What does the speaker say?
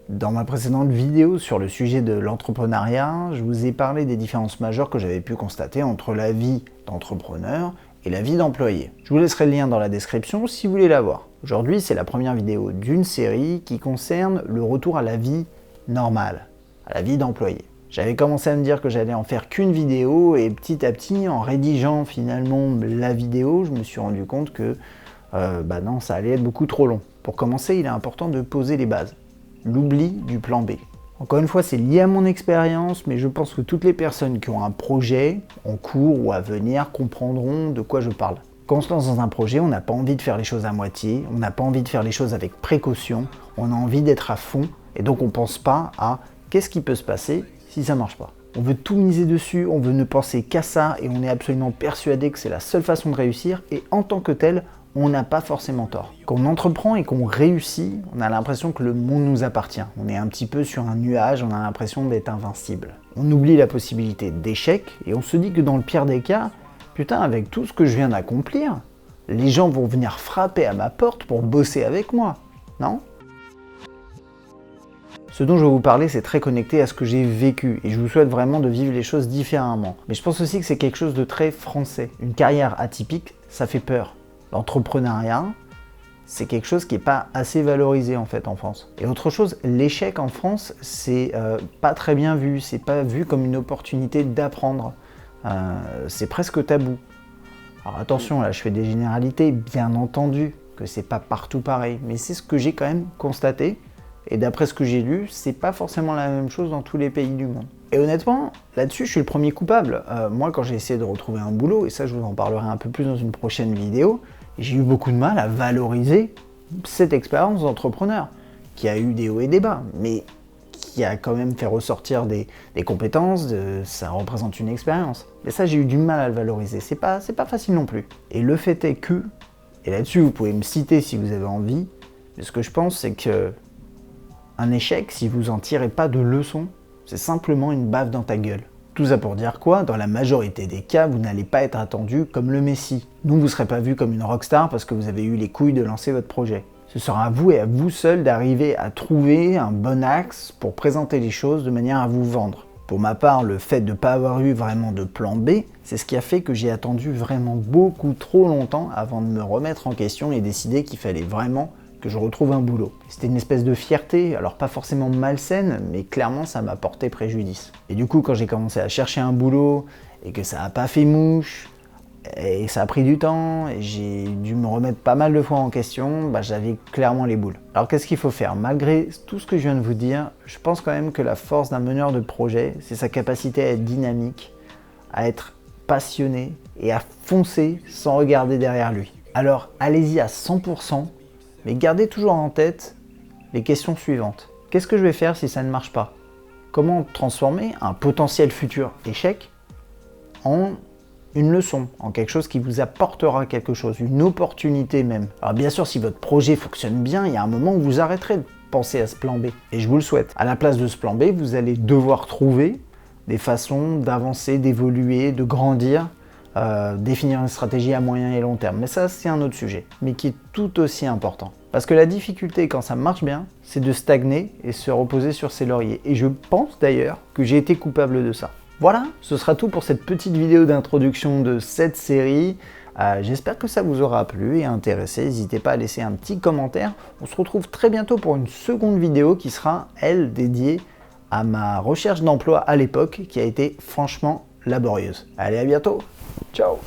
Dans ma précédente vidéo sur le sujet de l'entrepreneuriat, je vous ai parlé des différences majeures que j'avais pu constater entre la vie d'entrepreneur et la vie d'employé. Je vous laisserai le lien dans la description si vous voulez la voir. Aujourd'hui, c'est la première vidéo d'une série qui concerne le retour à la vie normale, à la vie d'employé. J'avais commencé à me dire que j'allais en faire qu'une vidéo et petit à petit, en rédigeant finalement la vidéo, je me suis rendu compte que non, ça allait être beaucoup trop long. Pour commencer, il est important de poser les bases. L'oubli du plan B. Encore une fois, c'est lié à mon expérience, mais je pense que toutes les personnes qui ont un projet en cours ou à venir comprendront de quoi je parle. Quand on se lance dans un projet, on n'a pas envie de faire les choses à moitié, on n'a pas envie de faire les choses avec précaution, on a envie d'être à fond, et donc on ne pense pas à qu'est-ce qui peut se passer si ça ne marche pas. On veut tout miser dessus, on veut ne penser qu'à ça, et on est absolument persuadé que c'est la seule façon de réussir, et en tant que tel, on n'a pas forcément tort. Quand on entreprend et qu'on réussit, on a l'impression que le monde nous appartient. On est un petit peu sur un nuage, on a l'impression d'être invincible. On oublie la possibilité d'échec et on se dit que dans le pire des cas, putain, avec tout ce que je viens d'accomplir, les gens vont venir frapper à ma porte pour bosser avec moi, non ? Ce dont je vais vous parler, c'est très connecté à ce que j'ai vécu et je vous souhaite vraiment de vivre les choses différemment. Mais je pense aussi que c'est quelque chose de très français. Une carrière atypique, ça fait peur. L'entrepreneuriat, c'est quelque chose qui n'est pas assez valorisé en fait en France. Et autre chose, l'échec en France, c'est pas très bien vu, c'est pas vu comme une opportunité d'apprendre. C'est presque tabou. Alors attention, là je fais des généralités, bien entendu que c'est pas partout pareil, mais c'est ce que j'ai quand même constaté. Et d'après ce que j'ai lu, c'est pas forcément la même chose dans tous les pays du monde. Et honnêtement, là-dessus, je suis le premier coupable. Moi, quand j'ai essayé de retrouver un boulot, et ça je vous en parlerai un peu plus dans une prochaine vidéo, j'ai eu beaucoup de mal à valoriser cette expérience d'entrepreneur, qui a eu des hauts et des bas, mais qui a quand même fait ressortir des compétences, ça représente une expérience. Mais ça, j'ai eu du mal à le valoriser, c'est pas facile non plus. Et le fait est que, et là-dessus vous pouvez me citer si vous avez envie, mais ce que je pense c'est que un échec, si vous en tirez pas de leçon, c'est simplement une baffe dans ta gueule. Tout ça pour dire quoi ? Dans la majorité des cas, vous n'allez pas être attendu comme le Messie. Non, vous ne serez pas vu comme une rockstar parce que vous avez eu les couilles de lancer votre projet. Ce sera à vous et à vous seul d'arriver à trouver un bon axe pour présenter les choses de manière à vous vendre. Pour ma part, le fait de ne pas avoir eu vraiment de plan B, c'est ce qui a fait que j'ai attendu vraiment beaucoup trop longtemps avant de me remettre en question et décider qu'il fallait vraiment que je retrouve un boulot. C'était une espèce de fierté, alors pas forcément malsaine, mais clairement ça m'a porté préjudice. Et du coup, quand j'ai commencé à chercher un boulot, et que ça n'a pas fait mouche, et ça a pris du temps, et j'ai dû me remettre pas mal de fois en question, j'avais clairement les boules. Alors qu'est-ce qu'il faut faire ? Malgré tout ce que je viens de vous dire, je pense quand même que la force d'un meneur de projet, c'est sa capacité à être dynamique, à être passionné, et à foncer sans regarder derrière lui. Alors allez-y à 100%, mais gardez toujours en tête les questions suivantes. Qu'est-ce que je vais faire si ça ne marche pas ? Comment transformer un potentiel futur échec en une leçon, en quelque chose qui vous apportera quelque chose, une opportunité même. Alors bien sûr, si votre projet fonctionne bien, il y a un moment où vous arrêterez de penser à ce plan B. Et je vous le souhaite. À la place de ce plan B, vous allez devoir trouver des façons d'avancer, d'évoluer, de grandir, définir une stratégie à moyen et long terme. Mais ça, c'est un autre sujet, mais qui est tout aussi important. Parce que la difficulté, quand ça marche bien, c'est de stagner et se reposer sur ses lauriers. Et je pense d'ailleurs que j'ai été coupable de ça. Voilà, ce sera tout pour cette petite vidéo d'introduction de cette série. J'espère que ça vous aura plu et intéressé. N'hésitez pas à laisser un petit commentaire. On se retrouve très bientôt pour une seconde vidéo qui sera, elle, dédiée à ma recherche d'emploi à l'époque, qui a été franchement laborieuse. Allez, à bientôt. Ciao.